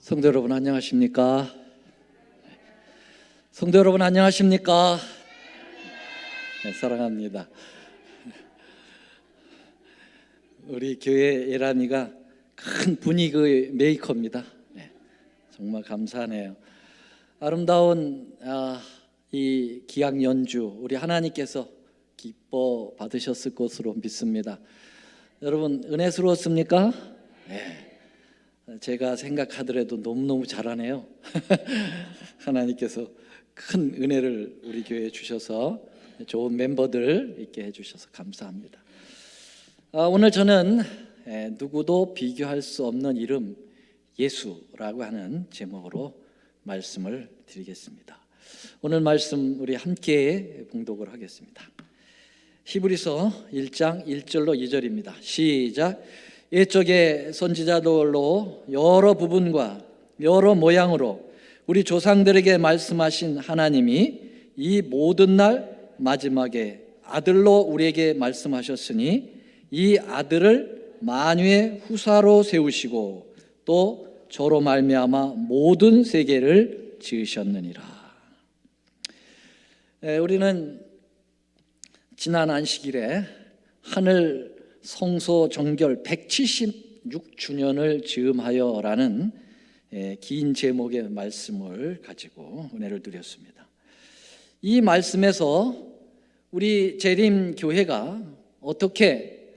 성도 여러분 안녕하십니까? 성도 여러분 안녕하십니까? 네, 사랑합니다. 우리 교회 예란이가 큰 분위기 메이커입니다. 네, 정말 감사하네요. 아름다운 이 기악 연주 우리 하나님께서 기뻐 받으셨을 것으로 믿습니다. 여러분 은혜스러웠습니까? 네. 제가 생각하더라도 너무너무 잘하네요. 하나님께서 큰 은혜를 우리 교회에 주셔서 좋은 멤버들 있게 해주셔서 감사합니다. 오늘 저는 누구도 비교할 수 없는 이름 예수라고 하는 제목으로 말씀을 드리겠습니다. 오늘 말씀 우리 함께 봉독을 하겠습니다. 히브리서 1장 1절로 2절입니다. 시작. 옛적의 선지자들로 여러 부분과 여러 모양으로 우리 조상들에게 말씀하신 하나님이 이 모든 날 마지막에 아들로 우리에게 말씀하셨으니 이 아들을 만유의 후사로 세우시고 또 저로 말미암아 모든 세계를 지으셨느니라. 우리는 지난 안식일에 하늘 성소 정결 176주년을 즈음하여라는 긴 제목의 말씀을 가지고 은혜를 드렸습니다. 이 말씀에서 우리 재림교회가 어떻게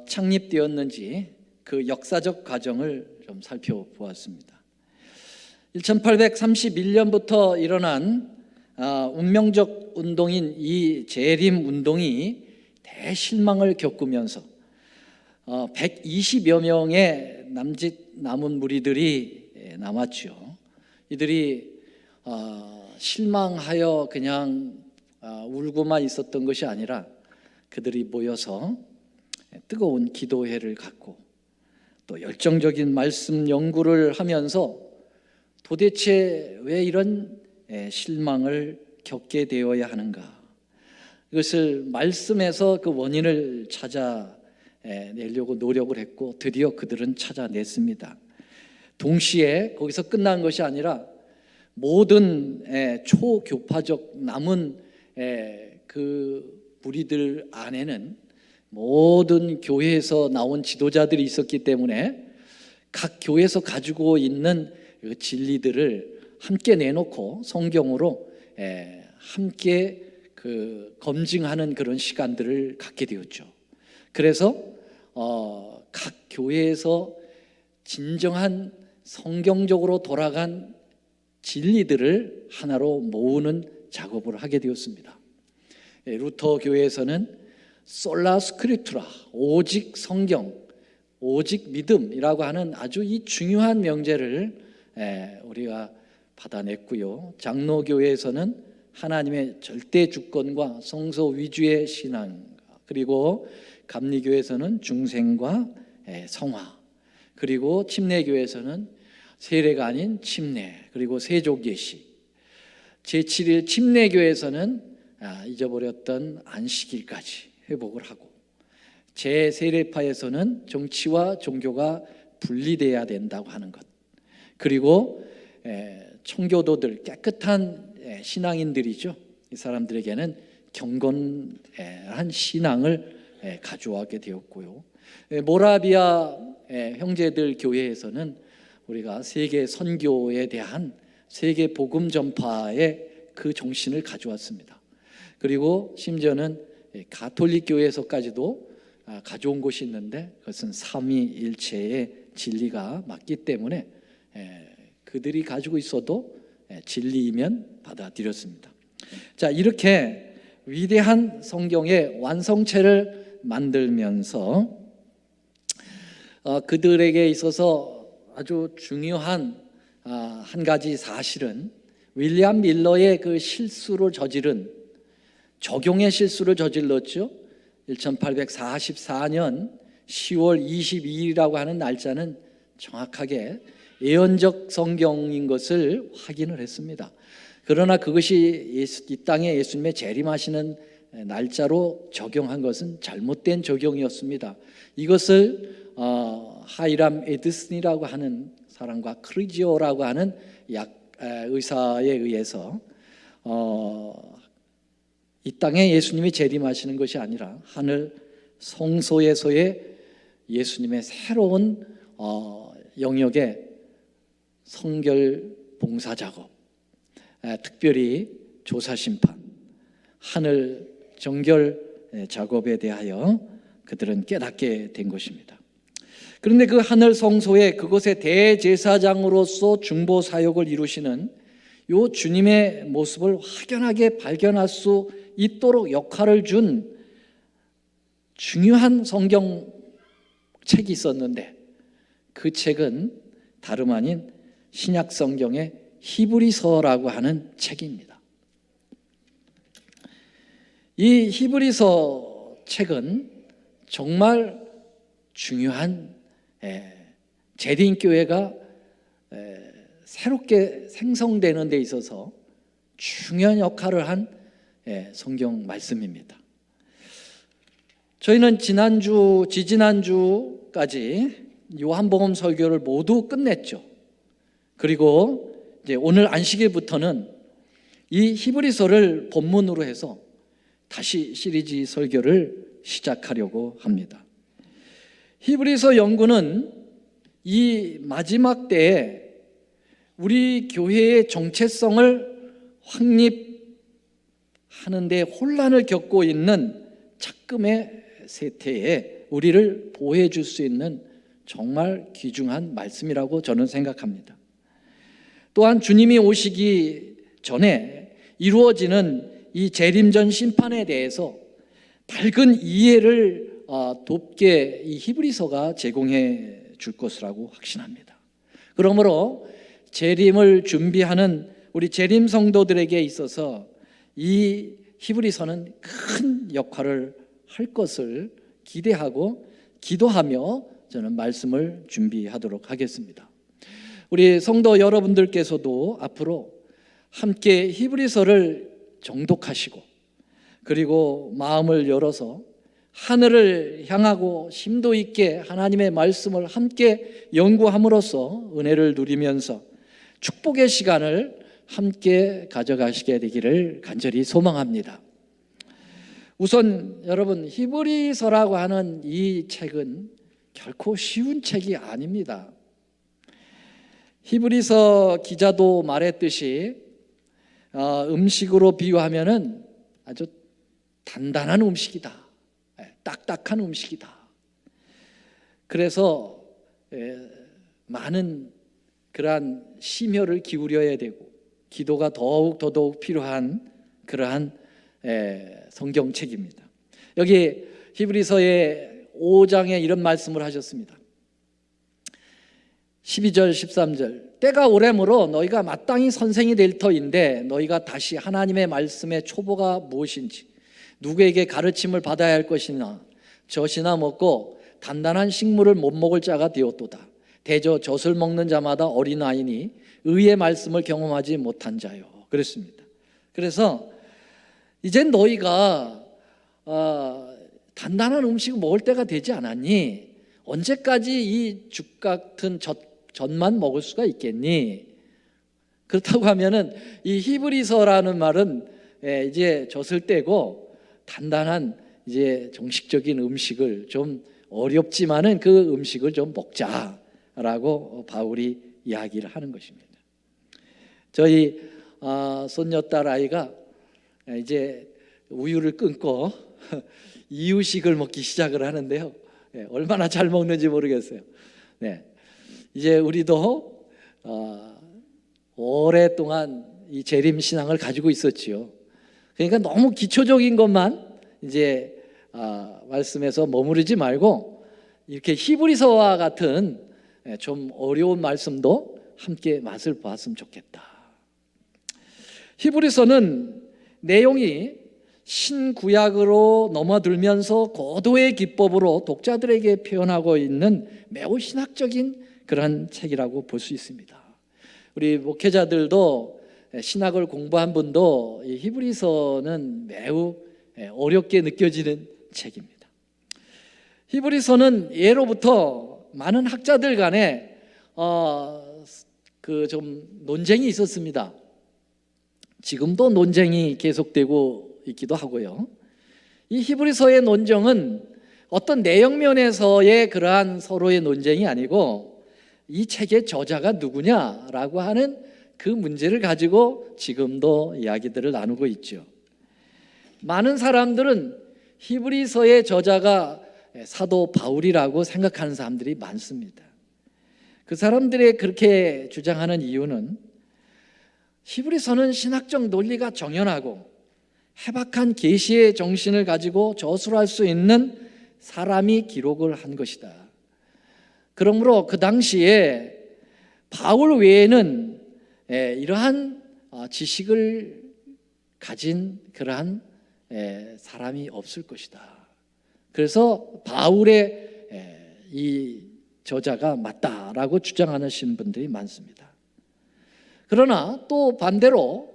창립되었는지 그 역사적 과정을 좀 살펴보았습니다. 1831년부터 일어난 운명적 운동인 이 재림 운동이 대실망을 겪으면서 120여 명의 남은 무리들이 남았죠. 이들이 실망하여 그냥 울고만 있었던 것이 아니라 그들이 모여서 뜨거운 기도회를 갖고 또 열정적인 말씀 연구를 하면서 도대체 왜 이런 실망을 겪게 되어야 하는가, 이것을 말씀에서 그 원인을 찾아내려고 노력을 했고 드디어 그들은 찾아냈습니다. 동시에 거기서 끝난 것이 아니라 모든 초교파적 남은 그 무리들 안에는 모든 교회에서 나온 지도자들이 있었기 때문에 각 교회에서 가지고 있는 진리들을 함께 내놓고 성경으로 함께 검증하는 그런 시간들을 갖게 되었죠. 그래서 각 교회에서 진정한 성경적으로 돌아간 진리들을 하나로 모으는 작업을 하게 되었습니다. 루터 교회에서는 솔라 스크립투라, 오직 성경, 오직 믿음이라고 하는 아주 이 중요한 명제를 우리가 받아냈고요. 장로교회에서는 하나님의 절대 주권과 성소 위주의 신앙, 그리고 감리교회에서는 중생과 성화, 그리고 침례교회에서는 세례가 아닌 침례, 그리고 세족예시, 제7일 침례교회에서는 잊어버렸던 안식일까지 회복을 하고, 제세례파에서는 정치와 종교가 분리돼야 된다고 하는 것, 그리고 청교도들, 깨끗한 신앙인들이죠. 이 사람들에게는 경건한 신앙을 가져오게 되었고요. 모라비아 형제들 교회에서는 우리가 세계 선교에 대한 세계 복음 전파의 그 정신을 가져왔습니다. 그리고 심지어는 가톨릭 교회에서까지도 가져온 곳이 있는데 그것은 삼위일체의 진리가 맞기 때문에 그들이 가지고 있어도 진리이면 받아들였습니다. 자, 이렇게 위대한 성경의 완성체를 만들면서 그들에게 있어서 아주 중요한 한 가지 사실은 윌리엄 밀러의 그 실수를 저지른, 적용의 실수를 저질렀죠. 1844년 10월 22일이라고 하는 날짜는 정확하게 예언적 성경인 것을 확인을 했습니다. 그러나 그것이 이 땅에 예수님의 재림하시는 날짜로 적용한 것은 잘못된 적용이었습니다. 이것을 하이람 에드슨이라고 하는 사람과 크리지오라고 하는 의사에 의해서 이 땅에 예수님이 재림하시는 것이 아니라 하늘 성소에서의 예수님의 새로운 영역의 성결 봉사 작업, 특별히 조사 심판, 하늘 정결 작업에 대하여 그들은 깨닫게 된 것입니다. 그런데 그 하늘 성소에 그곳의 대제사장으로서 중보 사역을 이루시는 요 주님의 모습을 확연하게 발견할 수 있도록 역할을 준 중요한 성경 책이 있었는데, 그 책은 다름 아닌 신약 성경의 히브리서라고 하는 책입니다. 이 히브리서 책은 정말 중요한 재림교회가 새롭게 생성되는 데 있어서 중요한 역할을 한 성경 말씀입니다. 저희는 지지난주까지 요한복음 설교를 모두 끝냈죠. 그리고 이제 오늘 안식일부터는 이 히브리서를 본문으로 해서 다시 시리즈 설교를 시작하려고 합니다. 히브리서 연구는 이 마지막 때에 우리 교회의 정체성을 확립하는 데 혼란을 겪고 있는 착금의 세태에 우리를 보호해 줄 수 있는 정말 귀중한 말씀이라고 저는 생각합니다. 또한 주님이 오시기 전에 이루어지는 이 재림전 심판에 대해서 밝은 이해를 돕게 이 히브리서가 제공해 줄 것이라고 확신합니다. 그러므로 재림을 준비하는 우리 재림 성도들에게 있어서 이 히브리서는 큰 역할을 할 것을 기대하고 기도하며 저는 말씀을 준비하도록 하겠습니다. 우리 성도 여러분들께서도 앞으로 함께 히브리서를 정독하시고, 그리고 마음을 열어서 하늘을 향하고 심도 있게 하나님의 말씀을 함께 연구함으로써 은혜를 누리면서 축복의 시간을 함께 가져가시게 되기를 간절히 소망합니다. 우선 여러분, 히브리서라고 하는 이 책은 결코 쉬운 책이 아닙니다. 히브리서 기자도 말했듯이 음식으로 비유하면은 아주 단단한 음식이다, 딱딱한 음식이다. 그래서 많은 그러한 심혈을 기울여야 되고 기도가 더더욱 필요한 그러한 성경책입니다. 여기 히브리서의 5장에 이런 말씀을 하셨습니다. 12절 13절 때가 오래므로 너희가 마땅히 선생이 될 터인데 너희가 다시 하나님의 말씀의 초보가 무엇인지 누구에게 가르침을 받아야 할 것이나 젖이나 먹고 단단한 식물을 못 먹을 자가 되었도다. 대저 젖을 먹는 자마다 어린아이니 의의 말씀을 경험하지 못한 자요. 그랬습니다. 그래서 이젠 너희가 단단한 음식을 먹을 때가 되지 않았니? 언제까지 이 죽 같은 젖만 먹을 수가 있겠니? 그렇다고 하면은 이 히브리서라는 말은 이제 젖을 떼고 단단한 이제 정식적인 음식을 좀 어렵지만은 그 음식을 좀 먹자라고 바울이 이야기를 하는 것입니다. 저희 손녀딸 아이가 이제 우유를 끊고 이유식을 먹기 시작을 하는데요. 얼마나 잘 먹는지 모르겠어요. 네, 이제 우리도 오랫동안 이 재림 신앙을 가지고 있었지요. 그러니까 너무 기초적인 것만 이제 말씀에서 머무르지 말고 이렇게 히브리서와 같은 좀 어려운 말씀도 함께 맛을 보았으면 좋겠다. 히브리서는 내용이 신구약으로 넘어들면서 고도의 기법으로 독자들에게 표현하고 있는 매우 신학적인 그런 책이라고 볼 수 있습니다. 우리 목회자들도 신학을 공부한 분도 이 히브리서는 매우 어렵게 느껴지는 책입니다. 히브리서는 예로부터 많은 학자들 간에 그 좀 논쟁이 있었습니다. 지금도 논쟁이 계속되고 있기도 하고요. 이 히브리서의 논쟁은 어떤 내용면에서의 그러한 서로의 논쟁이 아니고 이 책의 저자가 누구냐라고 하는 그 문제를 가지고 지금도 이야기들을 나누고 있죠. 많은 사람들은 히브리서의 저자가 사도 바울이라고 생각하는 사람들이 많습니다. 그 사람들이 그렇게 주장하는 이유는 히브리서는 신학적 논리가 정연하고 해박한 계시의 정신을 가지고 저술할 수 있는 사람이 기록을 한 것이다. 그러므로 그 당시에 바울 외에는 이러한 지식을 가진 그러한 사람이 없을 것이다. 그래서 바울의 이 저자가 맞다라고 주장하는 분들이 많습니다. 그러나 또 반대로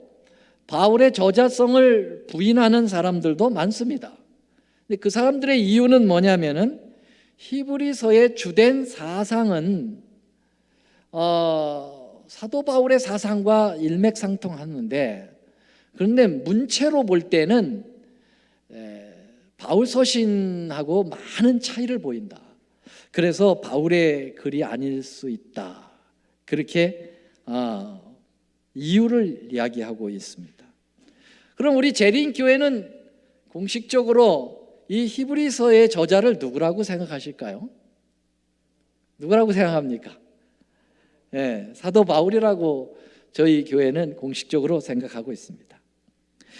바울의 저자성을 부인하는 사람들도 많습니다. 근데 그 사람들의 이유는 뭐냐면은 히브리서의 주된 사상은 사도 바울의 사상과 일맥상통하는데, 그런데 문체로 볼 때는 바울 서신하고 많은 차이를 보인다. 그래서 바울의 글이 아닐 수 있다. 그렇게 이유를 이야기하고 있습니다. 그럼 우리 재림교회는 공식적으로 이 히브리서의 저자를 누구라고 생각하실까요? 누구라고 생각합니까? 사도 바울이라고 저희 교회는 공식적으로 생각하고 있습니다.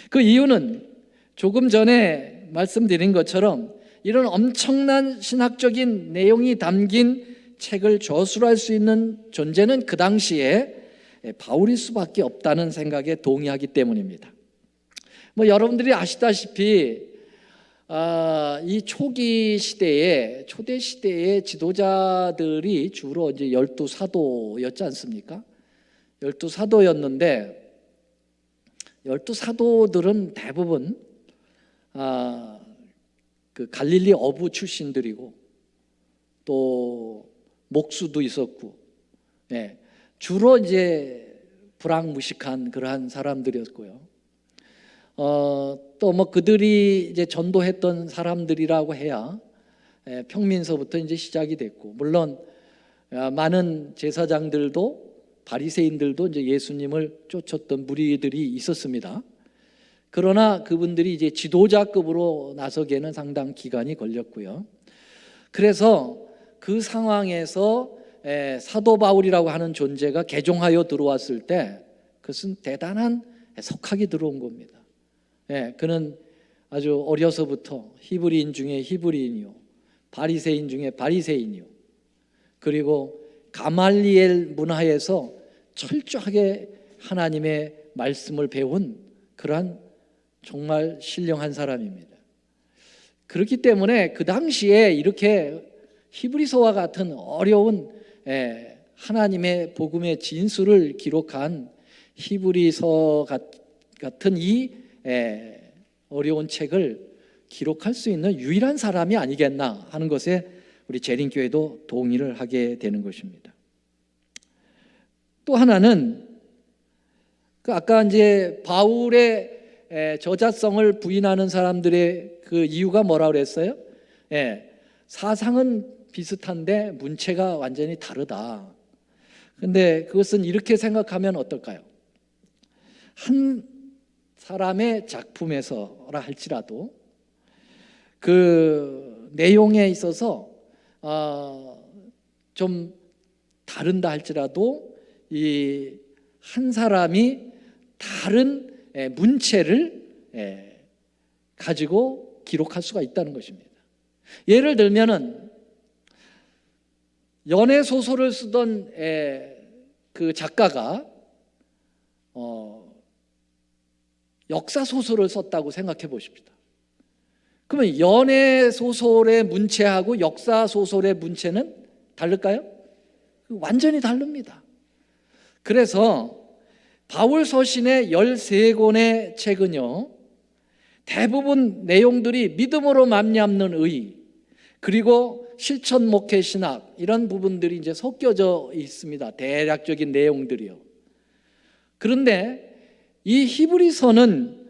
그 이유는 조금 전에 말씀드린 것처럼 이런 엄청난 신학적인 내용이 담긴 책을 저술할 수 있는 존재는 그 당시에 바울일 수밖에 없다는 생각에 동의하기 때문입니다. 여러분들이 아시다시피 이 초기 시대에, 초대 시대의 지도자들이 주로 이제 12사도였지 않습니까? 12사도였는데 12사도들은 대부분 그 갈릴리 어부 출신들이고 또 목수도 있었고, 주로 이제 불황무식한 그러한 사람들이었고요. 또 그들이 이제 전도했던 사람들이라고 해야 평민서부터 이제 시작이 됐고, 물론 많은 제사장들도 바리새인들도 이제 예수님을 쫓았던 무리들이 있었습니다. 그러나 그분들이 이제 지도자급으로 나서기에는 상당 기간이 걸렸고요. 그래서 그 상황에서 사도 바울이라고 하는 존재가 개종하여 들어왔을 때 그것은 대단한 석학이 들어온 겁니다. 그는 아주 어려서부터 히브리인 중에 히브리인이요, 바리새인 중에 바리새인이요, 그리고 가말리엘 문화에서 철저하게 하나님의 말씀을 배운 그러한 정말 신령한 사람입니다. 그렇기 때문에 그 당시에 이렇게 히브리서와 같은 어려운 하나님의 복음의 진수를 기록한 히브리서 같은 이 어려운 책을 기록할 수 있는 유일한 사람이 아니겠나 하는 것에 우리 재림교회도 동의를 하게 되는 것입니다. 또 하나는 아까 이제 바울의 저자성을 부인하는 사람들의 그 이유가 뭐라고 그랬어요? 사상은 비슷한데 문체가 완전히 다르다. 근데 그것은 이렇게 생각하면 어떨까요? 한 사람의 작품에서라 할지라도 그 내용에 있어서 좀 다른다 할지라도 이 한 사람이 다른 문체를 가지고 기록할 수가 있다는 것입니다. 예를 들면은 연애 소설을 쓰던 그 작가가 역사 소설을 썼다고 생각해 보십시다. 그러면 연애 소설의 문체하고 역사 소설의 문체는 다를까요? 완전히 다릅니다. 그래서 바울 서신의 13권의 책은요, 대부분 내용들이 믿음으로 말미암는 의, 그리고 실천 목회 신학 이런 부분들이 이제 섞여져 있습니다. 대략적인 내용들이요. 그런데 이 히브리서는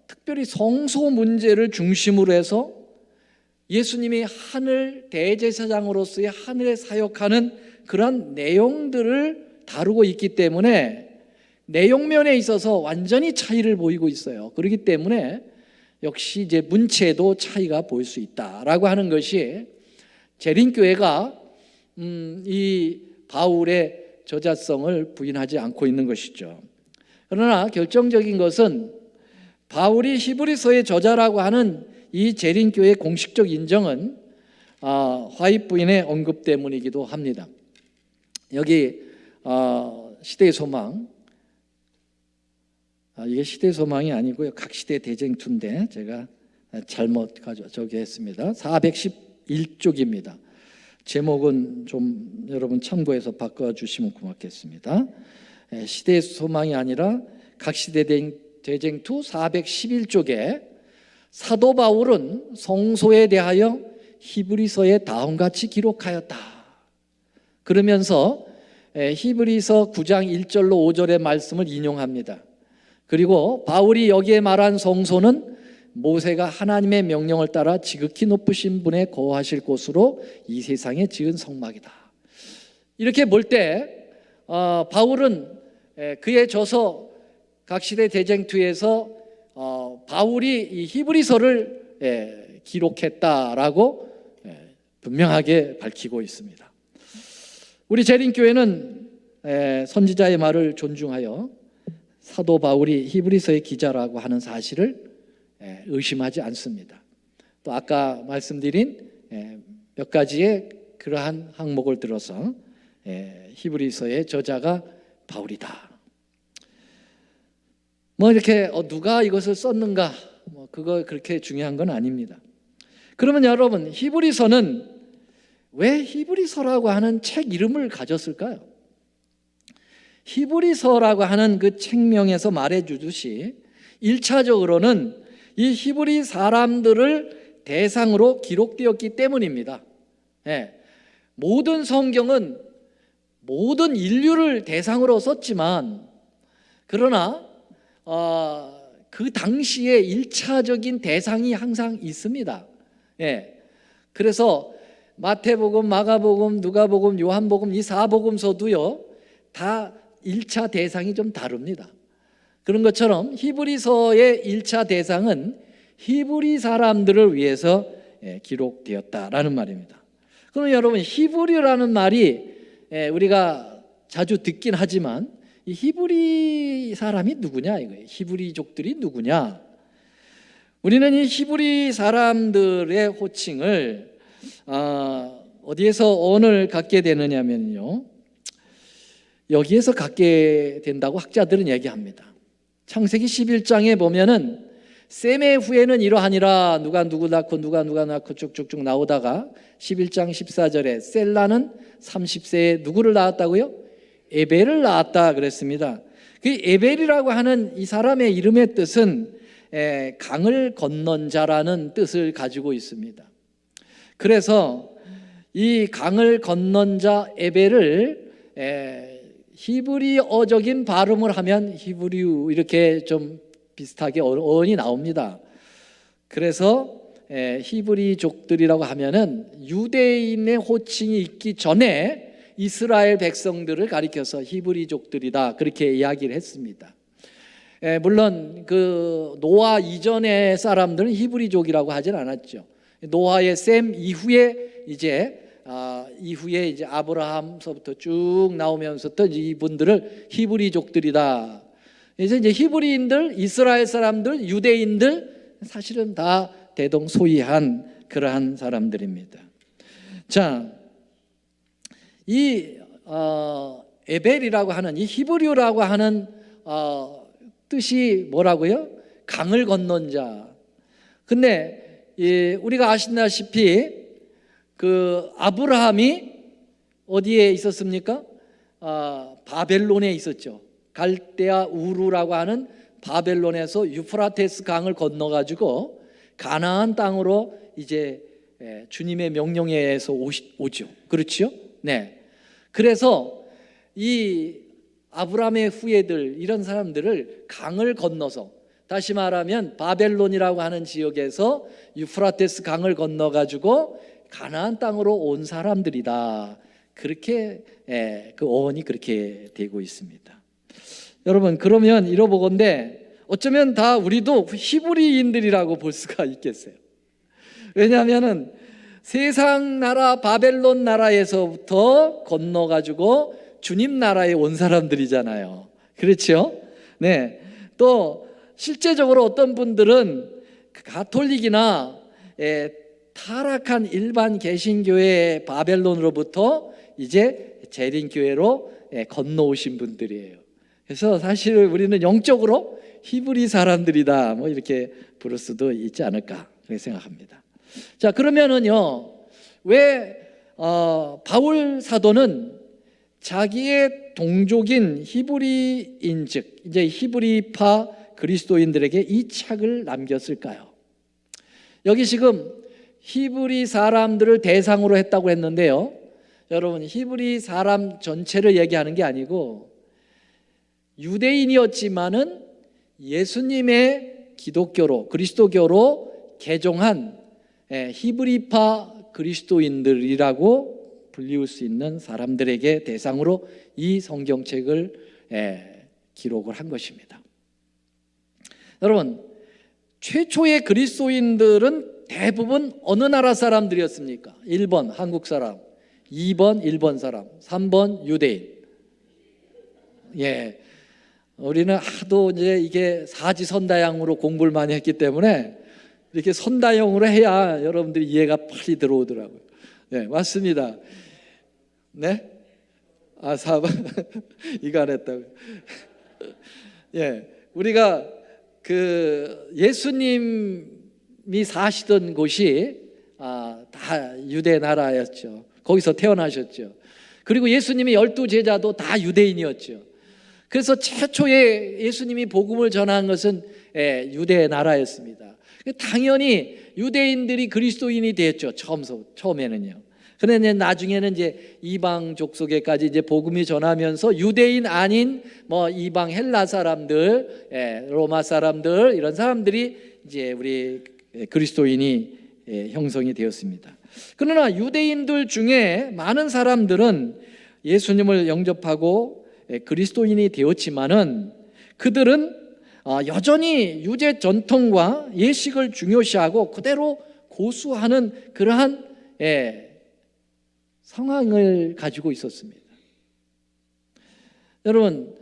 특별히 성소 문제를 중심으로 해서 예수님이 하늘 대제사장으로서의 하늘에 사역하는 그런 내용들을 다루고 있기 때문에 내용면에 있어서 완전히 차이를 보이고 있어요. 그렇기 때문에 역시 이제 문체도 차이가 보일 수 있다라고 하는 것이 재림교회가 이 바울의 저자성을 부인하지 않고 있는 것이죠. 그러나 결정적인 것은 바울이 히브리서의 저자라고 하는 이 재림교회의 공식적 인정은 화입 부인의 언급 때문이기도 합니다. 여기 시대의 소망, 이게 시대의 소망이 아니고요, 각시대 대쟁투인데 제가 잘못 저기 했습니다. 411쪽입니다. 제목은 좀 여러분 참고해서 바꿔주시면 고맙겠습니다. 시대의 소망이 아니라 각시대 대쟁투 411쪽에 사도 바울은 성소에 대하여 히브리서에 다음같이 기록하였다. 그러면서 히브리서 9장 1절로 5절의 말씀을 인용합니다. 그리고 바울이 여기에 말한 성소는 모세가 하나님의 명령을 따라 지극히 높으신 분의 거하실 곳으로 이 세상에 지은 성막이다. 이렇게 볼 때 바울은 그의 저서 각시대 대쟁투에서 바울이 이 히브리서를 기록했다라고 분명하게 밝히고 있습니다. 우리 재림교회는 선지자의 말을 존중하여 사도 바울이 히브리서의 기자라고 하는 사실을 의심하지 않습니다. 또 아까 말씀드린 몇 가지의 그러한 항목을 들어서 히브리서의 저자가 바울이다. 뭐 이렇게 누가 이것을 썼는가, 그거 그렇게 중요한 건 아닙니다. 그러면 여러분, 히브리서는 왜 히브리서라고 하는 책 이름을 가졌을까요? 히브리서라고 하는 그 책명에서 말해주듯이 1차적으로는 이 히브리 사람들을 대상으로 기록되었기 때문입니다. 모든 성경은 모든 인류를 대상으로 썼지만, 그러나 그 당시에 1차적인 대상이 항상 있습니다. 그래서 마태복음, 마가복음, 누가복음, 요한복음 이 4복음서도요 다 1차 대상이 좀 다릅니다. 그런 것처럼 히브리서의 1차 대상은 히브리 사람들을 위해서 기록되었다라는 말입니다. 그럼 여러분, 히브리라는 말이 우리가 자주 듣긴 하지만 이 히브리 사람이 누구냐 이거예요. 히브리족들이 누구냐? 우리는 이 히브리 사람들의 호칭을 어디에서 언을 갖게 되느냐면요, 여기에서 갖게 된다고 학자들은 얘기합니다. 창세기 11장에 보면은 셈의 후에는 이러하니라, 누가 누구 낳고 누가 낳고 쭉쭉쭉 나오다가 11장 14절에 셀라는 30세에 누구를 낳았다고요? 에벨을 낳았다 그랬습니다. 그 에벨이라고 하는 이 사람의 이름의 뜻은 강을 건넌 자라는 뜻을 가지고 있습니다. 그래서 이 강을 건넌 자 에벨을 히브리어적인 발음을 하면 히브리우 이렇게 좀 비슷하게 어원이 나옵니다. 그래서 히브리족들이라고 하면은 유대인의 호칭이 있기 전에 이스라엘 백성들을 가리켜서 히브리족들이다 그렇게 이야기를 했습니다. 물론 그 노아 이전의 사람들은 히브리족이라고 하진 않았죠. 노아의 셈 이후에 이제 아브라함서부터 쭉 나오면서 또 이분들을 히브리족들이다. 이제 히브리인들, 이스라엘 사람들, 유대인들 사실은 다 대동소이한 그러한 사람들입니다. 자, 이 에벨이라고 하는 이 히브리어라고 하는 뜻이 뭐라고요? 강을 건넌 자. 근데 우리가 아시다시피 그 아브라함이 어디에 있었습니까? 바벨론에 있었죠. 갈대아 우르라고 하는 바벨론에서 유프라테스 강을 건너가지고 가나안 땅으로 이제 주님의 명령에 의해서 오죠. 그렇죠? 네. 그래서 이 아브라함의 후예들 이런 사람들을 강을 건너서, 다시 말하면 바벨론이라고 하는 지역에서 유프라테스 강을 건너 가지고 가나안 땅으로 온 사람들이다. 그렇게 그 어원이 그렇게 되고 있습니다. 여러분, 그러면 이러보건대 어쩌면 다 우리도 히브리인들이라고 볼 수가 있겠어요. 왜냐하면은 세상 나라 바벨론 나라에서부터 건너가지고 주님 나라에 온 사람들이잖아요. 그렇죠? 네. 또 실제적으로 어떤 분들은 가톨릭이나 타락한 일반 개신교의 바벨론으로부터 이제 재림교회로 건너오신 분들이에요. 그래서 사실 우리는 영적으로 히브리 사람들이다, 뭐 이렇게 부를 수도 있지 않을까 그렇게 생각합니다. 자, 그러면은요, 왜 바울 사도는 자기의 동족인 히브리인, 즉 이제 히브리파 그리스도인들에게 이 책을 남겼을까요? 여기 지금 히브리 사람들을 대상으로 했다고 했는데요, 여러분, 히브리 사람 전체를 얘기하는 게 아니고 유대인이었지만은 예수님의 기독교로, 그리스도교로 개종한 히브리파 그리스도인들이라고 불리울 수 있는 사람들에게 대상으로 이 성경책을 기록을 한 것입니다. 여러분, 최초의 그리스도인들은 대부분 어느 나라 사람들이었습니까? 1번 한국 사람, 2번 일본 사람, 3번 유대인. 예, 우리는 하도 이제 이게 사지선다양으로 공부를 많이 했기 때문에 이렇게 선다형으로 해야 여러분들이 이해가 빨리 들어오더라고요. 네, 맞습니다. 네? 4번. 이거 안 했다고요. 예, 우리가 그 예수님이 사시던 곳이 다 유대 나라였죠. 거기서 태어나셨죠. 그리고 예수님의 12제자도 다 유대인이었죠. 그래서 최초에 예수님이 복음을 전한 것은 유대 나라였습니다. 당연히 유대인들이 그리스도인이 됐죠. 처음에는요. 그런데 나중에는 이제 이방 족속에까지 이제 복음이 전하면서 유대인 아닌 뭐 이방 헬라 사람들, 로마 사람들, 이런 사람들이 이제 우리 그리스도인이 형성이 되었습니다. 그러나 유대인들 중에 많은 사람들은 예수님을 영접하고 그리스도인이 되었지만은 그들은 여전히 유대 전통과 예식을 중요시하고 그대로 고수하는 그러한 상황을 가지고 있었습니다. 여러분,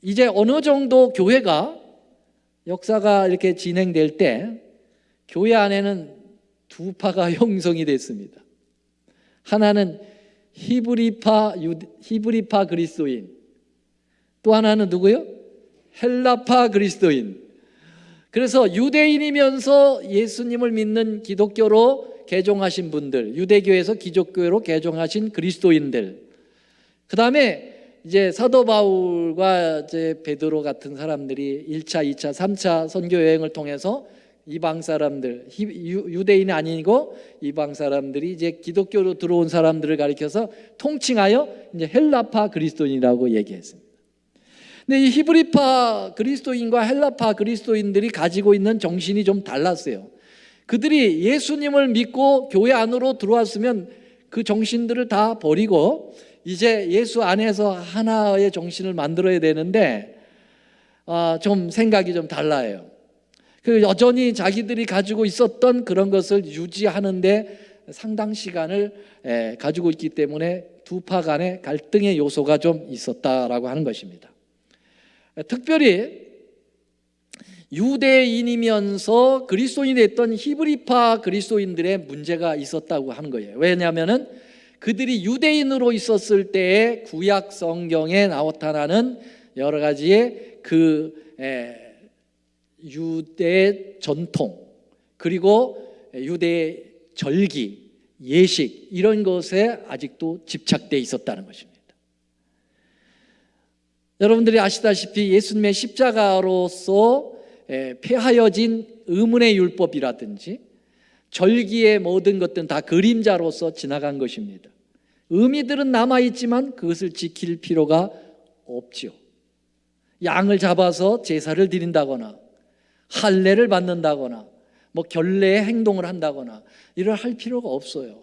이제 어느 정도 교회가 역사가 이렇게 진행될 때 교회 안에는 두 파가 형성이 됐습니다. 하나는 히브리파 그리스도인, 또 하나는 누구요? 헬라파 그리스도인. 그래서 유대인이면서 예수님을 믿는 기독교로 개종하신 분들, 유대교에서 기독교로 개종하신 그리스도인들, 그 다음에 이제 사도 바울과 이제 베드로 같은 사람들이 1차, 2차, 3차 선교 여행을 통해서 이방 사람들, 유대인이 아니고 이방 사람들이 이제 기독교로 들어온 사람들을 가리켜서 통칭하여 이제 헬라파 그리스도인이라고 얘기했습니다. 근데 이 히브리파 그리스도인과 헬라파 그리스도인들이 가지고 있는 정신이 좀 달랐어요. 그들이 예수님을 믿고 교회 안으로 들어왔으면 그 정신들을 다 버리고 이제 예수 안에서 하나의 정신을 만들어야 되는데 좀 생각이 좀 달라요. 그 여전히 자기들이 가지고 있었던 그런 것을 유지하는데 상당 시간을 가지고 있기 때문에 두 파 간의 갈등의 요소가 좀 있었다라고 하는 것입니다. 특별히 유대인이면서 그리스도인이 됐던 히브리파 그리스도인들의 문제가 있었다고 하는 거예요. 왜냐하면은 그들이 유대인으로 있었을 때의 구약 성경에 나타나는 여러 가지의 그 유대 전통, 그리고 유대 절기, 예식, 이런 것에 아직도 집착되어 있었다는 것입니다. 여러분들이 아시다시피 예수님의 십자가로서 폐하여진 의문의 율법이라든지 절기의 모든 것들은 다 그림자로서 지나간 것입니다. 의미들은 남아있지만 그것을 지킬 필요가 없지요. 양을 잡아서 제사를 드린다거나 할례를 받는다거나 뭐 결례의 행동을 한다거나 이를 할 필요가 없어요.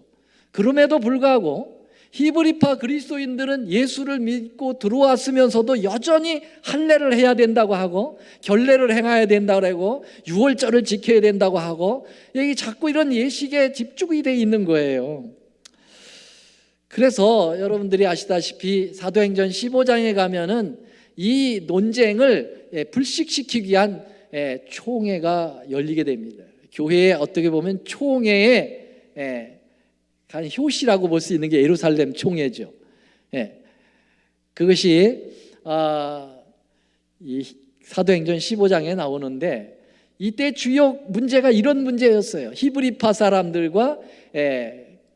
그럼에도 불구하고 히브리파 그리스도인들은 예수를 믿고 들어왔으면서도 여전히 할례를 해야 된다고 하고 결례를 행해야 된다고 하고 유월절을 지켜야 된다고 하고 여기 자꾸 이런 예식에 집중이 되어 있는 거예요. 그래서 여러분들이 아시다시피 사도행전 15장에 가면은 이 논쟁을 불식시키기 위한 총회가 열리게 됩니다. 교회에 어떻게 보면 총회의 간 효시라고 볼 수 있는 게 예루살렘 총회죠. 그것이 이 사도행전 15장에 나오는데 이때 주요 문제가 이런 문제였어요. 히브리파 사람들과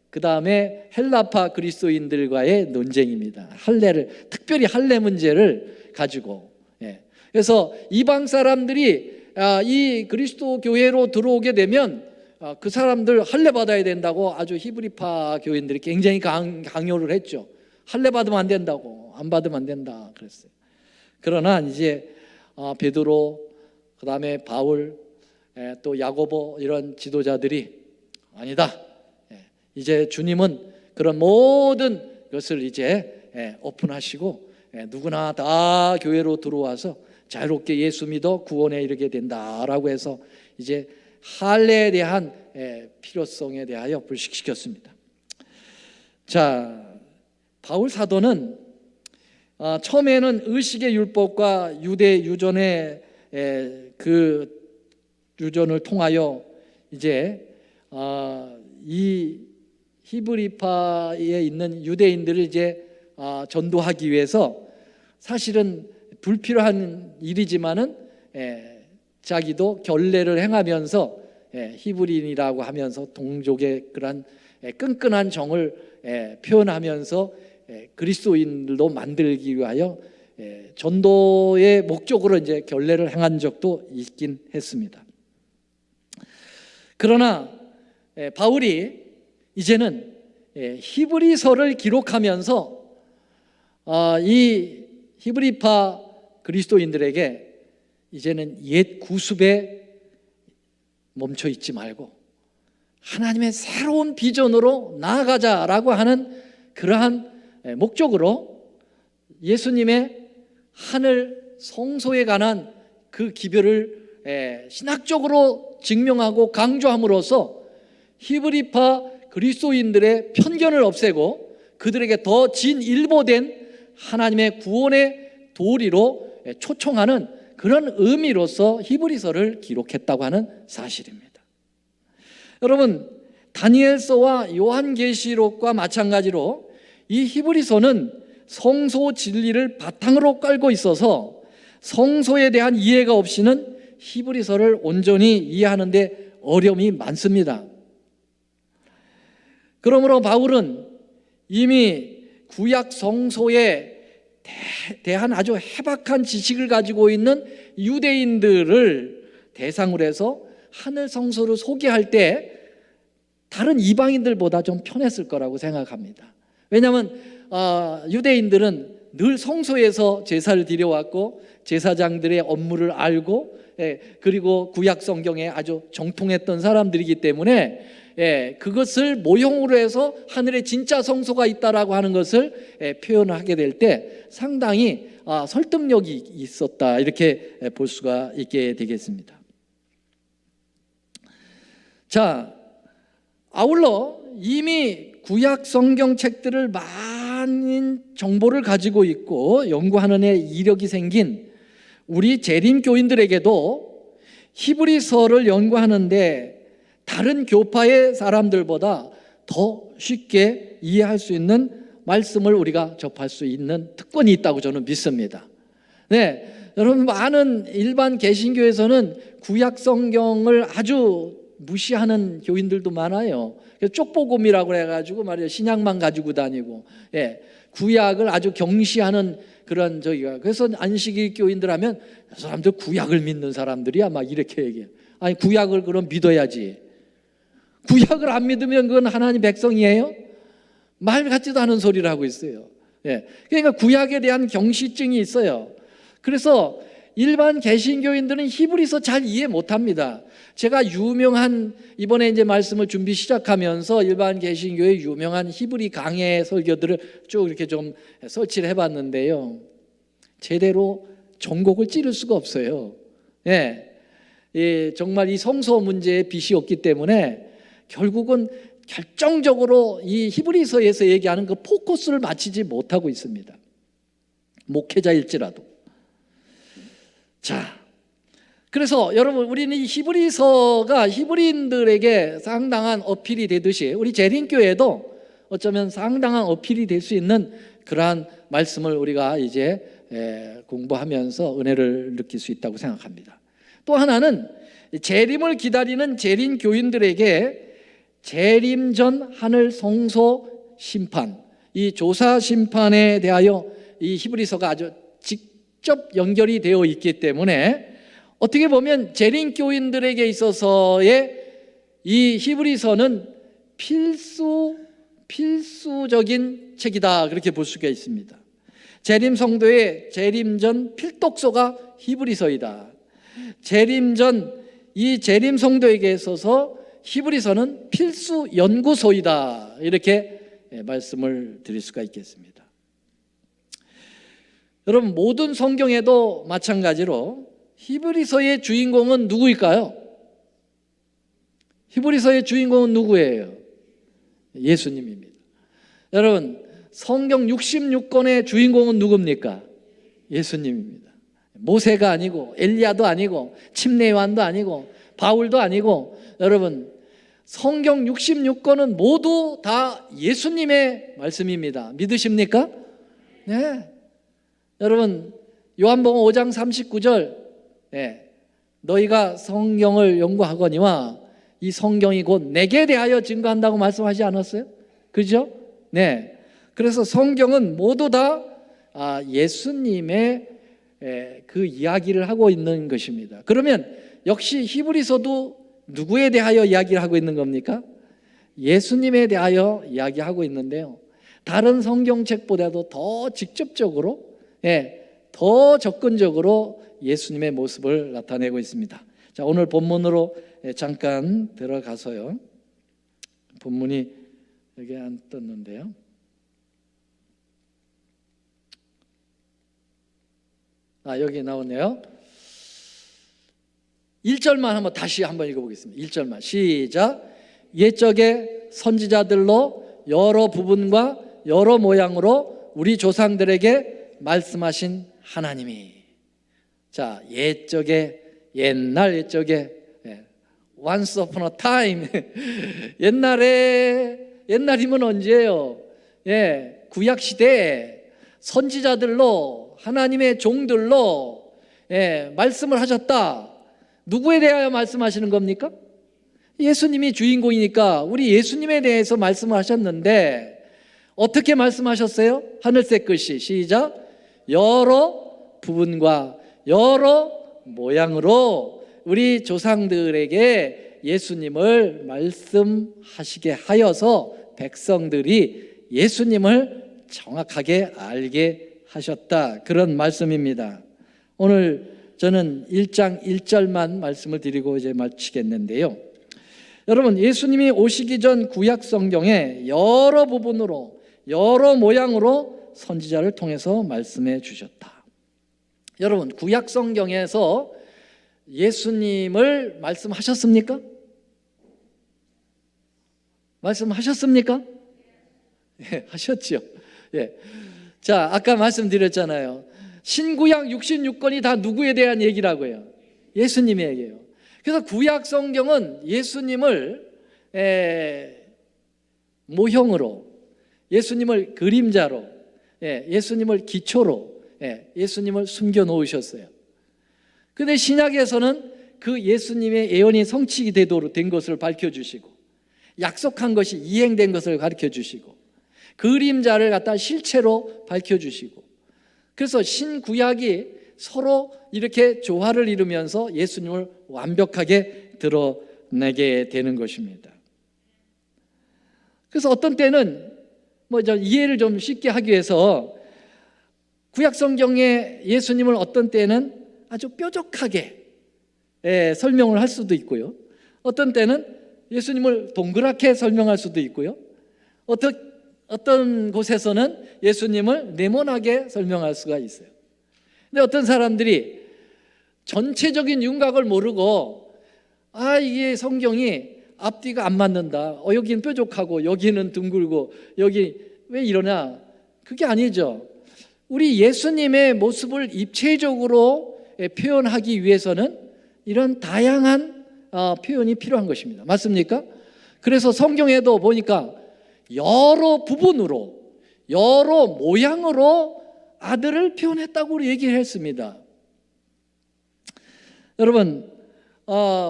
그 다음에 헬라파 그리스도인들과의 논쟁입니다. 할례를, 특별히 할례 문제를 가지고. 그래서 이방 사람들이 이 그리스도 교회로 들어오게 되면 그 사람들 할례 받아야 된다고 아주 히브리파 교인들이 굉장히 강요를 했죠. 할례 받으면 안 된다고, 안 받으면 안 된다 그랬어요. 그러나 이제 베드로, 그 다음에 바울, 또 야고보 이런 지도자들이 아니다. 이제 주님은 그런 모든 것을 이제 오픈하시고 누구나 다 교회로 들어와서 자유롭게 예수 믿어 구원에 이르게 된다라고 해서 이제 할례에 대한 필요성에 대하여 불식시켰습니다. 자, 바울 사도는 처음에는 의식의 율법과 유대 유전의 그 유전을 통하여 이제 이 히브리파에 있는 유대인들을 이제 전도하기 위해서 사실은 불필요한 일이지만은 자기도 결례를 행하면서 히브리인이라고 하면서 동족의 그런 끈끈한 정을 표현하면서 그리스도인들도 만들기 위하여 전도의 목적으로 이제 결례를 행한 적도 있긴 했습니다. 그러나 바울이 이제는 히브리서를 기록하면서 이 히브리파 그리스도인들에게 이제는 옛 구습에 멈춰 있지 말고 하나님의 새로운 비전으로 나아가자라고 하는 그러한 목적으로 예수님의 하늘 성소에 관한 그 기별을 신학적으로 증명하고 강조함으로써 히브리파 그리스도인들의 편견을 없애고 그들에게 더 진일보된 하나님의 구원의 도리로 초청하는 그런 의미로서 히브리서를 기록했다고 하는 사실입니다. 여러분, 다니엘서와 요한계시록과 마찬가지로 이 히브리서는 성소 진리를 바탕으로 깔고 있어서 성소에 대한 이해가 없이는 히브리서를 온전히 이해하는 데 어려움이 많습니다. 그러므로 바울은 이미 구약 성소에 대한 아주 해박한 지식을 가지고 있는 유대인들을 대상으로 해서 하늘 성소를 소개할 때 다른 이방인들보다 좀 편했을 거라고 생각합니다. 왜냐하면 유대인들은 늘 성소에서 제사를 드려왔고 제사장들의 업무를 알고 그리고 구약 성경에 아주 정통했던 사람들이기 때문에 그것을 모형으로 해서 하늘에 진짜 성소가 있다라고 하는 것을 표현하게 될 때 상당히 설득력이 있었다 이렇게 볼 수가 있게 되겠습니다. 자, 아울러 이미 구약 성경 책들을 많은 정보를 가지고 있고 연구하는 데 이력이 생긴 우리 재림 교인들에게도 히브리서를 연구하는데 다른 교파의 사람들보다 더 쉽게 이해할 수 있는 말씀을 우리가 접할 수 있는 특권이 있다고 저는 믿습니다. 여러분, 많은 일반 개신교에서는 구약 성경을 아주 무시하는 교인들도 많아요. 쪽보금이라고 해가지고 말이에요, 신약만 가지고 다니고 구약을 아주 경시하는 그런 저기가. 그래서 안식일 교인들 하면 저 사람들 구약을 믿는 사람들이야 막 이렇게 얘기해요. 아니, 구약을 그럼 믿어야지. 구약을 안 믿으면 그건 하나님 백성이에요? 말 같지도 않은 소리를 하고 있어요. 예. 그러니까 구약에 대한 경시증이 있어요. 그래서 일반 개신교인들은 히브리서 잘 이해 못합니다. 제가 유명한 이번에 이제 말씀을 준비 시작하면서 일반 개신교의 유명한 히브리 강해 설교들을 쭉 이렇게 좀 설치를 해봤는데요. 제대로 전곡을 찌를 수가 없어요. 예. 예, 정말 이 성소 문제에 빛이 없기 때문에 결국은 결정적으로 이 히브리서에서 얘기하는 그 포커스를 맞추지 못하고 있습니다. 목회자일지라도. 자, 그래서 여러분, 우리는 이 히브리서가 히브리인들에게 상당한 어필이 되듯이 우리 재림교회도 어쩌면 상당한 어필이 될 수 있는 그러한 말씀을 우리가 이제 공부하면서 은혜를 느낄 수 있다고 생각합니다. 또 하나는 재림을 기다리는 재림 교인들에게 재림 전 하늘 성소 심판, 이 조사 심판에 대하여 이 히브리서가 아주 직접 연결이 되어 있기 때문에 어떻게 보면 재림 교인들에게 있어서의 이 히브리서는 필수적인 책이다, 그렇게 볼 수가 있습니다. 재림 성도의 재림 전 필독서가 히브리서이다. 재림 전 이 재림 성도에게 있어서 히브리서는 필수 연구소이다, 이렇게 말씀을 드릴 수가 있겠습니다. 여러분, 모든 성경에도 마찬가지로 히브리서의 주인공은 누구일까요? 히브리서의 주인공은 누구예요? 예수님입니다. 여러분, 성경 66권의 주인공은 누굽니까? 예수님입니다. 모세가 아니고 엘리야도 아니고 침례 요한도 아니고 바울도 아니고, 여러분, 성경 66권은 모두 다 예수님의 말씀입니다. 믿으십니까? 네. 여러분, 요한복음 5장 39절, 너희가 성경을 연구하거니와 이 성경이 곧 내게 대하여 증거한다고 말씀하지 않았어요? 그죠? 네. 그래서 성경은 모두 다 예수님의 그 이야기를 하고 있는 것입니다. 그러면 역시 히브리서도 누구에 대하여 이야기를 하고 있는 겁니까? 예수님에 대하여 이야기하고 있는데요, 다른 성경책보다도 더 직접적으로, 더 접근적으로 예수님의 모습을 나타내고 있습니다. 자, 오늘 본문으로 잠깐 들어가서요. 본문이 여기 안 떴는데요. 여기 나오네요. 1절만 한번 다시 한번 읽어보겠습니다. 1절만 시작. 옛적의 선지자들로 여러 부분과 여러 모양으로 우리 조상들에게 말씀하신 하나님이. 자, 옛적에, 옛적에, once upon a time. 옛날이면 언제예요? 구약시대에 선지자들로, 하나님의 종들로 말씀을 하셨다. 누구에 대하여 말씀하시는 겁니까? 예수님이 주인공이니까 우리 예수님에 대해서 말씀을 하셨는데, 어떻게 말씀하셨어요? 하늘색 글씨 시작. 여러 부분과 여러 모양으로 우리 조상들에게 예수님을 말씀하시게 하여서 백성들이 예수님을 정확하게 알게 하셨다, 그런 말씀입니다. 오늘 저는 1장 1절만 말씀을 드리고 이제 마치겠는데요. 여러분, 예수님이 오시기 전 구약 성경에 여러 부분으로 여러 모양으로 선지자를 통해서 말씀해 주셨다. 여러분, 구약 성경에서 예수님을 말씀하셨습니까? 말씀하셨습니까? 하셨죠. 자, 아까 말씀드렸잖아요. 신구약 66권이 다 누구에 대한 얘기라고요? 예수님의 얘기예요. 그래서 구약 성경은 예수님을 모형으로, 예수님을 그림자로, 예수님을 기초로, 예수님을 숨겨 놓으셨어요. 그런데 신약에서는 그 예수님의 예언이 성취가 되도록 된 것을 밝혀주시고, 약속한 것이 이행된 것을 가르쳐주시고, 그림자를 갖다 실체로 밝혀주시고, 그래서 신구약이 서로 이렇게 조화를 이루면서 예수님을 완벽하게 드러내게 되는 것입니다. 그래서 어떤 때는 좀 이해를 좀 쉽게 하기 위해서 구약 성경에 예수님을 어떤 때는 아주 뾰족하게 설명을 할 수도 있고요. 어떤 때는 예수님을 동그랗게 설명할 수도 있고요. 어떤 곳에서는 예수님을 네모나게 설명할 수가 있어요. 근데 어떤 사람들이 전체적인 윤곽을 모르고 이게 성경이 앞뒤가 안 맞는다. 여기는 뾰족하고 여기는 둥글고 여기 왜 이러냐? 그게 아니죠. 우리 예수님의 모습을 입체적으로 표현하기 위해서는 이런 다양한 표현이 필요한 것입니다. 맞습니까? 그래서 성경에도 보니까 여러 부분으로 여러 모양으로 아들을 표현했다고 우리 얘기를 했습니다. 여러분,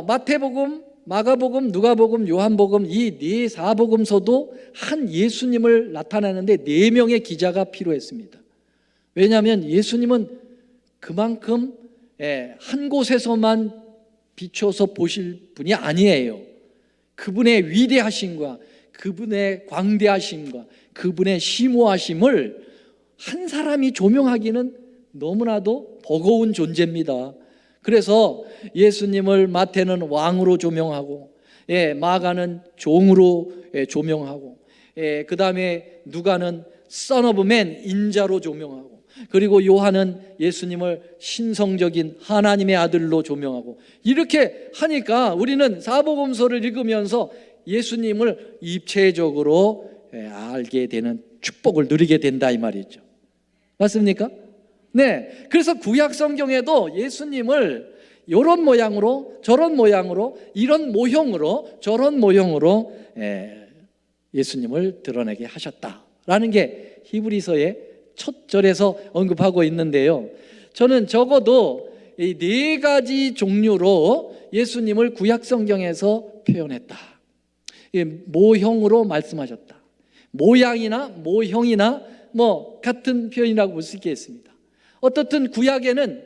마태복음, 마가복음, 누가복음, 요한복음 이 네 사복음서도 한 예수님을 나타내는데 4명의 기자가 필요했습니다. 왜냐하면 예수님은 그만큼 한 곳에서만 비춰서 보실 분이 아니에요. 그분의 위대하심과 그분의 광대하심과 그분의 심오하심을 한 사람이 조명하기는 너무나도 버거운 존재입니다. 그래서 예수님을 마태는 왕으로 조명하고 마가는 종으로 조명하고 그 다음에 누가는 Son of Man, 인자로 조명하고, 그리고 요한은 예수님을 신성적인 하나님의 아들로 조명하고, 이렇게 하니까 우리는 사복음서를 읽으면서 예수님을 입체적으로 알게 되는 축복을 누리게 된다 이 말이죠. 맞습니까? 네. 그래서 구약 성경에도 예수님을 이런 모양으로 저런 모양으로 이런 모형으로 저런 모형으로 예수님을 드러내게 하셨다라는 게 히브리서의 첫 절에서 언급하고 있는데요. 저는 적어도 이 4가지 종류로 예수님을 구약 성경에서 표현했다. 모형으로 말씀하셨다. 모양이나 모형이나 같은 표현이라고 볼 수 있겠습니다. 어떻든 구약에는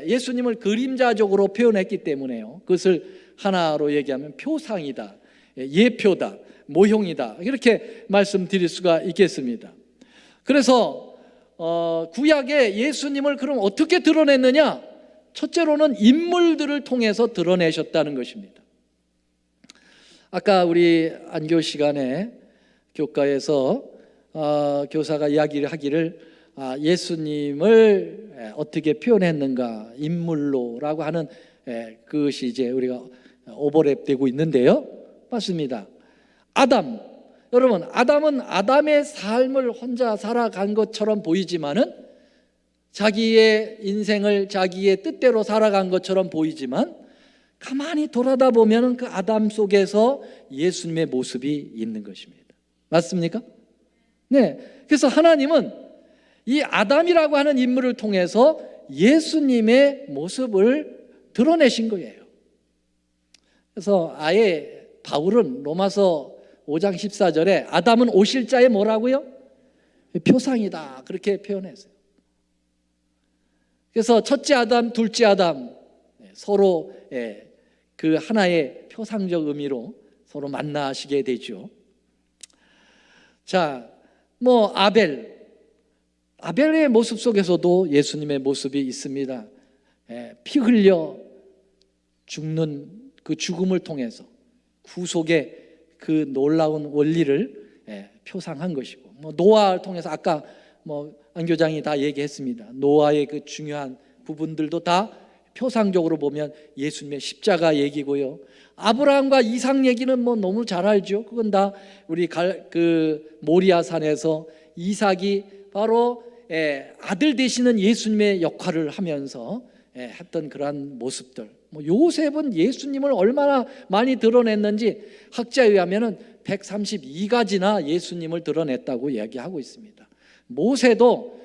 예수님을 그림자적으로 표현했기 때문에요. 그것을 하나로 얘기하면 표상이다, 예표다, 모형이다, 이렇게 말씀드릴 수가 있겠습니다. 그래서 구약에 예수님을 그럼 어떻게 드러냈느냐? 첫째로는 인물들을 통해서 드러내셨다는 것입니다. 아까 우리 안교 시간에 교과에서 교사가 이야기를 하기를 예수님을 어떻게 표현했는가 인물로라고 하는 그것이 이제 우리가 오버랩되고 있는데요. 맞습니다. 아담, 여러분, 아담은 아담의 삶을 혼자 살아간 것처럼 보이지만은 자기의 인생을 자기의 뜻대로 살아간 것처럼 보이지만 가만히 돌아다 보면 그 아담 속에서 예수님의 모습이 있는 것입니다. 맞습니까? 네. 그래서 하나님은 이 아담이라고 하는 인물을 통해서 예수님의 모습을 드러내신 거예요. 그래서 아예 바울은 로마서 5장 14절에 아담은 오실자의 뭐라고요? 표상이다, 그렇게 표현했어요. 그래서 첫째 아담, 둘째 아담 서로 그 하나의 표상적 의미로 서로 만나시게 되죠. 자, 아벨의 모습 속에서도 예수님의 모습이 있습니다. 피 흘려 죽는 그 죽음을 통해서 구속의 그 놀라운 원리를 표상한 것이고, 노아를 통해서 아까 안 교장이 다 얘기했습니다. 노아의 그 중요한 부분들도 다 표상적으로 보면 예수님의 십자가 얘기고요. 아브라함과 이삭 얘기는 너무 잘 알죠. 그건 다 우리 그 모리아 산에서 이삭이 바로 아들 되시는 예수님의 역할을 하면서 했던 그러한 모습들. 요셉은 예수님을 얼마나 많이 드러냈는지 학자에 의하면 132가지나 예수님을 드러냈다고 이야기하고 있습니다. 모세도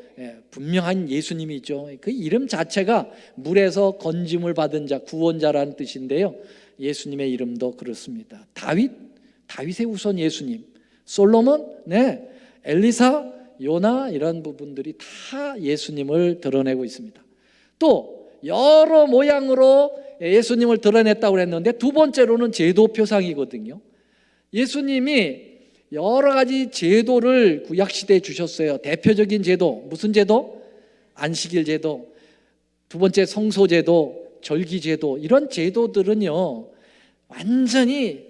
분명한 예수님이죠. 그 이름 자체가 물에서 건짐을 받은 자, 구원자라는 뜻인데요. 예수님의 이름도 그렇습니다. 다윗의 우선 예수님, 솔로몬, 엘리사, 요나, 이런 부분들이 다 예수님을 드러내고 있습니다. 또 여러 모양으로 예수님을 드러냈다고 했는데 두 번째로는 제도 표상이거든요. 예수님이 여러 가지 제도를 구약시대에 주셨어요. 대표적인 제도, 무슨 제도? 안식일 제도, 두 번째 성소제도, 절기제도. 이런 제도들은요, 완전히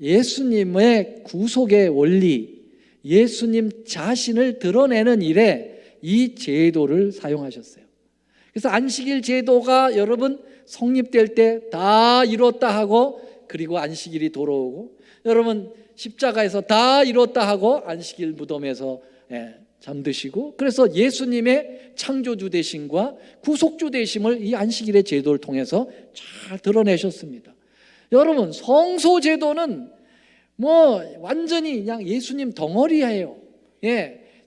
예수님의 구속의 원리, 예수님 자신을 드러내는 일에 이 제도를 사용하셨어요. 그래서 안식일 제도가 여러분 성립될 때 다 이뤘다 하고, 그리고 안식일이 돌아오고, 여러분 십자가에서 다 이뤘다 하고 안식일 무덤에서 잠드시고, 그래서 예수님의 창조주 되심과 구속주 되심을 이 안식일의 제도를 통해서 잘 드러내셨습니다. 여러분 성소 제도는 뭐 완전히 그냥 예수님 덩어리예요.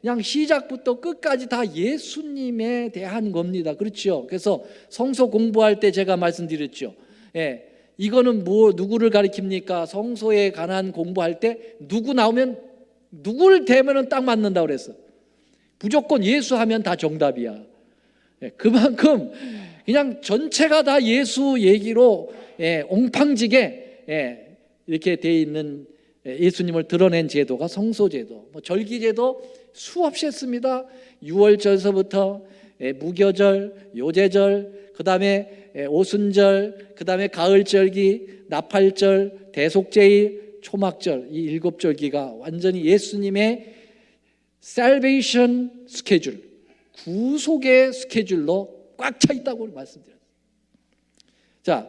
그냥 시작부터 끝까지 다 예수님에 대한 겁니다. 그렇죠? 그래서 성소 공부할 때 제가 말씀드렸죠. 이거는 누구를 가리킵니까? 성소에 관한 공부할 때 누구 나오면, 누구를 대면은 딱 맞는다고 그랬어. 무조건 예수 하면 다 정답이야. 그만큼 그냥 전체가 다 예수 얘기로 옹팡지게 이렇게 돼 있는 예수님을 드러낸 제도가 성소제도. 절기제도 수없이 했습니다. 6월절서부터 무교절, 요제절, 그 다음에 오순절, 그 다음에 가을절기, 나팔절, 대속제일, 초막절, 이 7절기가 완전히 예수님의 salvation 스케줄, 구속의 스케줄로 꽉 차 있다고 말씀드렸어요. 자,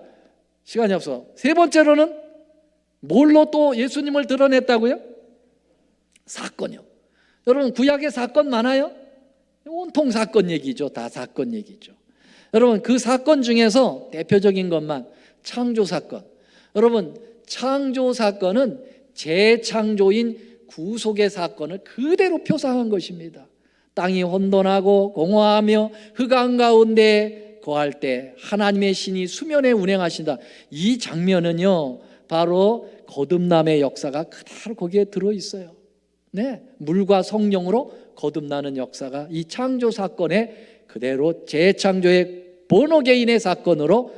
시간이 없어. 세 번째로는 뭘로 또 예수님을 드러냈다고요? 사건이요. 여러분 구약에 사건 많아요? 온통 사건 얘기죠. 다 사건 얘기죠. 여러분 그 사건 중에서 대표적인 것만 창조 사건. 여러분 창조 사건은 재창조인 구속의 사건을 그대로 표상한 것입니다. 땅이 혼돈하고 공허하며 흑암 가운데 거할 때 하나님의 신이 수면에 운행하신다. 이 장면은요 바로 거듭남의 역사가 그대로 거기에 들어있어요. 물과 성령으로 거듭나는 역사가 이 창조 사건에 그대로 재창조의 번호개인의 사건으로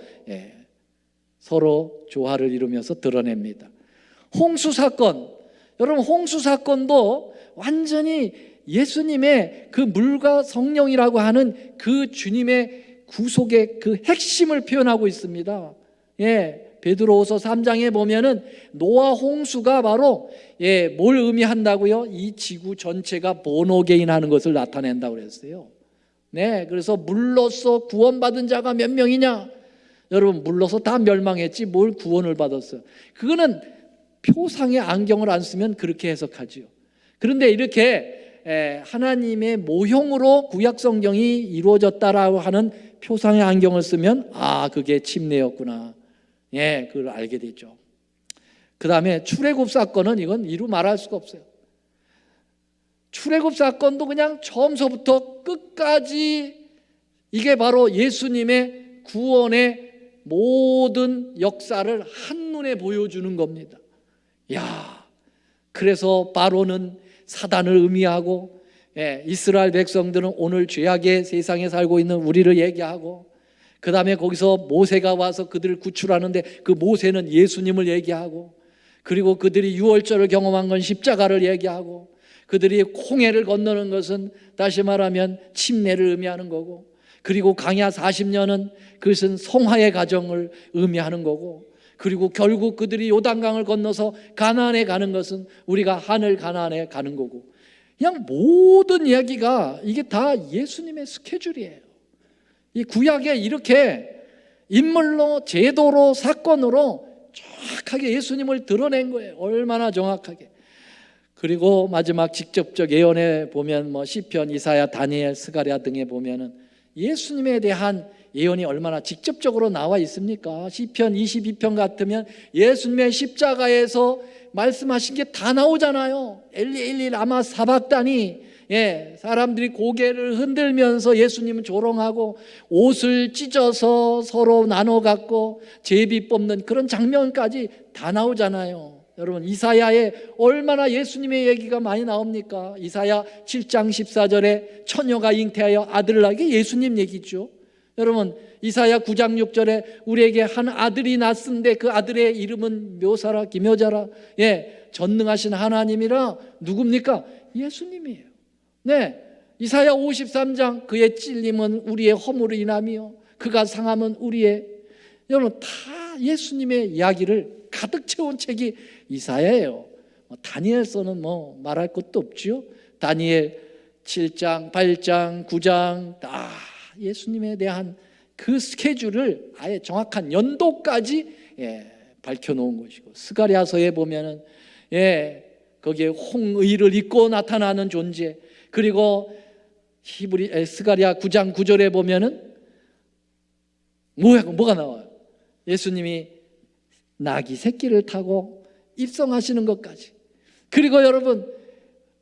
서로 조화를 이루면서 드러냅니다. 홍수 사건, 여러분 홍수 사건도 완전히 예수님의 그 물과 성령이라고 하는 그 주님의 구속의 그 핵심을 표현하고 있습니다. 베드로후서 3장에 보면은 노아 홍수가 바로 뭘 의미한다고요? 이 지구 전체가 번호개인하는 것을 나타낸다고 그랬어요. 그래서 물로서 구원받은 자가 몇 명이냐? 여러분 물로서 다 멸망했지 뭘 구원을 받았어요? 그거는 표상의 안경을 안 쓰면 그렇게 해석하지요. 그런데 이렇게 하나님의 모형으로 구약 성경이 이루어졌다라고 하는 표상의 안경을 쓰면 그게 침례였구나. 그걸 알게 되죠. 그 다음에 출애굽 사건은 이건 이루 말할 수가 없어요. 출애굽 사건도 그냥 처음서부터 끝까지 이게 바로 예수님의 구원의 모든 역사를 한눈에 보여주는 겁니다. 그래서 바로는 사단을 의미하고 이스라엘 백성들은 오늘 죄악의 세상에 살고 있는 우리를 얘기하고, 그 다음에 거기서 모세가 와서 그들을 구출하는데 그 모세는 예수님을 얘기하고, 그리고 그들이 유월절을 경험한 건 십자가를 얘기하고, 그들이 홍해를 건너는 것은 다시 말하면 침례를 의미하는 거고, 그리고 강야 40년은 그것은 성화의 과정을 의미하는 거고, 그리고 결국 그들이 요단강을 건너서 가나안에 가는 것은 우리가 하늘 가나안에 가는 거고, 그냥 모든 이야기가 이게 다 예수님의 스케줄이에요. 이 구약에 이렇게 인물로, 제도로, 사건으로 정확하게 예수님을 드러낸 거예요. 얼마나 정확하게. 그리고 마지막 직접적 예언에 보면 시편, 이사야, 다니엘, 스가랴 등에 보면은 예수님에 대한 예언이 얼마나 직접적으로 나와 있습니까? 시편 22편 같으면 예수님의 십자가에서 말씀하신 게 다 나오잖아요. 엘리 엘리 라마 사박다니. 사람들이 고개를 흔들면서 예수님은 조롱하고 옷을 찢어서 서로 나눠 갖고 제비 뽑는 그런 장면까지 다 나오잖아요. 여러분 이사야에 얼마나 예수님의 얘기가 많이 나옵니까? 이사야 7장 14절에 처녀가 잉태하여 아들을 낳게, 예수님 얘기죠. 여러분 이사야 9장 6절에 우리에게 한 아들이 낳았는데 그 아들의 이름은 묘사라 기묘자라, 전능하신 하나님이라. 누굽니까? 예수님이에요. 네, 이사야 53장 그의 찔림은 우리의 허물을 인하며 그가 상함은 우리의. 여러분 다 예수님의 이야기를 가득 채운 책이 이사야예요. 다니엘서는 말할 것도 없죠. 다니엘 7장, 8장, 9장 다 예수님에 대한 그 스케줄을 아예 정확한 연도까지 밝혀놓은 것이고, 스가랴서에 보면은 거기에 홍의를 입고 나타나는 존재, 그리고 스가랴 9장 9절에 보면은 뭐가 나와요? 예수님이 나귀 새끼를 타고 입성하시는 것까지, 그리고 여러분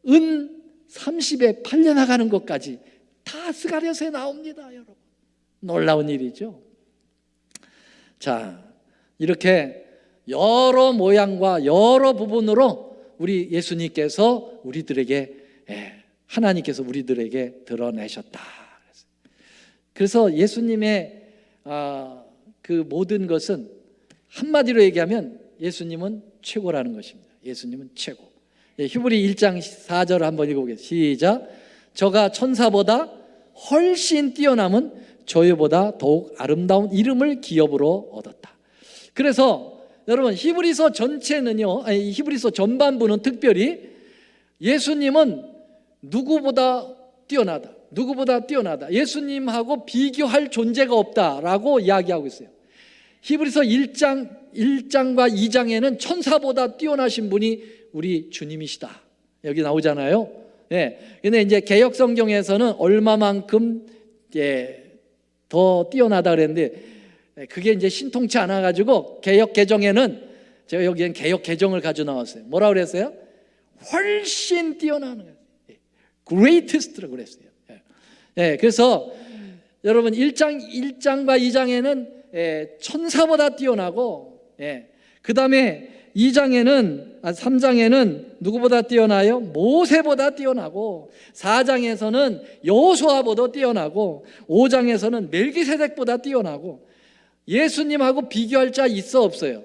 은 30에 팔려나가는 것까지 다 스가랴서에 나옵니다. 여러분 놀라운 일이죠. 자, 이렇게 여러 모양과 여러 부분으로 우리 예수님께서 우리들에게, 하나님께서 우리들에게 드러내셨다. 그래서 예수님의 그 모든 것은 한마디로 얘기하면 예수님은 최고라는 것입니다. 예수님은 최고. 히브리 1장 4절 한번 읽어보겠습니다. 시작. 저가 천사보다 훨씬 뛰어남은 저희보다 더욱 아름다운 이름을 기업으로 얻었다. 그래서 여러분 히브리서 전체는요, 히브리서 전반부는 특별히 예수님은 누구보다 뛰어나다, 누구보다 뛰어나다, 예수님하고 비교할 존재가 없다라고 이야기하고 있어요. 히브리서 1장과 2장에는 천사보다 뛰어나신 분이 우리 주님이시다, 여기 나오잖아요. 근데 이제 개역 성경에서는 얼마만큼 더 뛰어나다 그랬는데 그게 이제 신통치 않아 가지고 개역 개정에는, 제가 여기엔 개역 개정을 가져 나왔어요. 뭐라 그랬어요? 훨씬 뛰어나는 거예요. greatest라고 그랬어요. 그래서 여러분 1장과 2장에는 천사보다 뛰어나고, 그 다음에 3장에는 누구보다 뛰어나요? 모세보다 뛰어나고, 4장에서는 여호수아보다 뛰어나고, 5장에서는 멜기세덱보다 뛰어나고. 예수님하고 비교할 자 있어 없어요?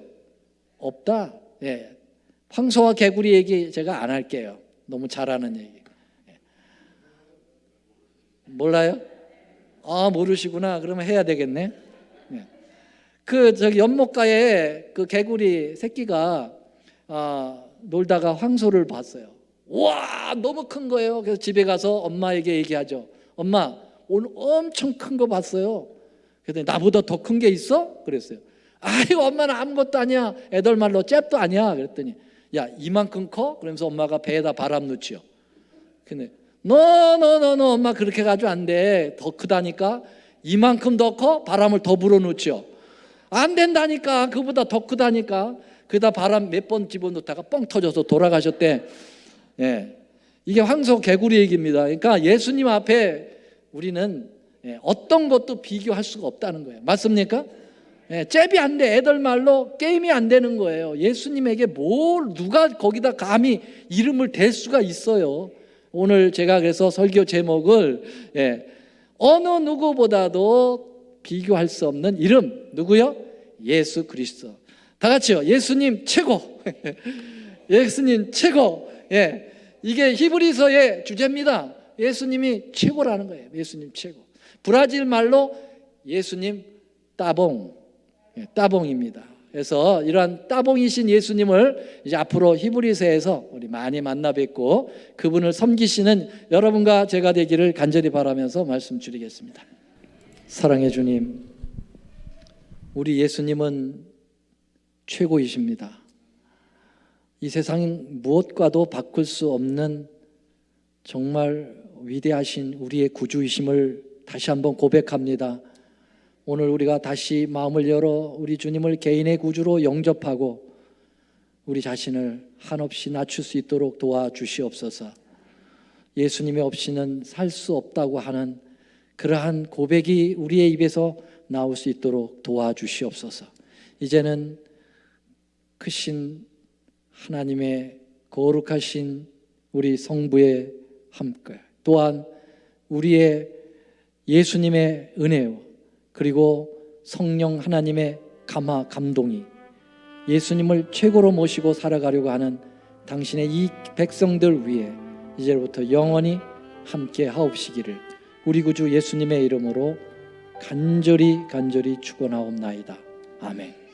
없다. 황소와 개구리 얘기 제가 안 할게요. 너무 잘하는 얘기. 몰라요? 모르시구나. 그러면 해야 되겠네. 연못가에 그 개구리 새끼가 놀다가 황소를 봤어요. 와, 너무 큰 거예요. 그래서 집에 가서 엄마에게 얘기하죠. 엄마, 오늘 엄청 큰 거 봤어요. 그랬더니 나보다 더 큰 게 있어? 그랬어요. 아이고, 엄마는 아무것도 아니야. 애들 말로 잽도 아니야. 그랬더니 야, 이만큼 커? 그러면서 엄마가 배에다 바람 넣지요. 근데 너 엄마 그렇게 가지고 안 돼. 더 크다니까. 이만큼 더 커? 바람을 더 불어넣지요. 안 된다니까. 그보다 더 크다니까. 그다 바람 몇 번 집어넣다가 뻥 터져서 돌아가셨대. 이게 황소 개구리 얘기입니다. 그러니까 예수님 앞에 우리는 어떤 것도 비교할 수가 없다는 거예요. 맞습니까? 잽이 안 돼. 애들 말로 게임이 안 되는 거예요. 예수님에게 누가 거기다 감히 이름을 댈 수가 있어요. 오늘 제가 그래서 설교 제목을 어느 누구보다도 비교할 수 없는 이름, 누구요? 예수 그리스도. 다 같이요. 예수님 최고. 예수님 최고. 이게 히브리서의 주제입니다. 예수님이 최고라는 거예요. 예수님 최고. 브라질 말로 예수님 따봉입니다. 그래서 이러한 따봉이신 예수님을 이제 앞으로 히브리서에서 우리 많이 만나 뵙고 그분을 섬기시는 여러분과 제가 되기를 간절히 바라면서 말씀드리겠습니다. 사랑의 주님, 우리 예수님은 최고이십니다. 이 세상 무엇과도 바꿀 수 없는 정말 위대하신 우리의 구주이심을 다시 한번 고백합니다. 오늘 우리가 다시 마음을 열어 우리 주님을 개인의 구주로 영접하고 우리 자신을 한없이 낮출 수 있도록 도와주시옵소서. 예수님이 없이는 살 수 없다고 하는 그러한 고백이 우리의 입에서 나올 수 있도록 도와주시옵소서. 이제는 크신 하나님의 거룩하신 우리 성부의 함께, 또한 우리의 예수님의 은혜와 그리고 성령 하나님의 감동이 예수님을 최고로 모시고 살아가려고 하는 당신의 이 백성들 위해 이제부터 영원히 함께 하옵시기를 우리 구주 예수님의 이름으로 간절히 축원하옵나이다. 아멘.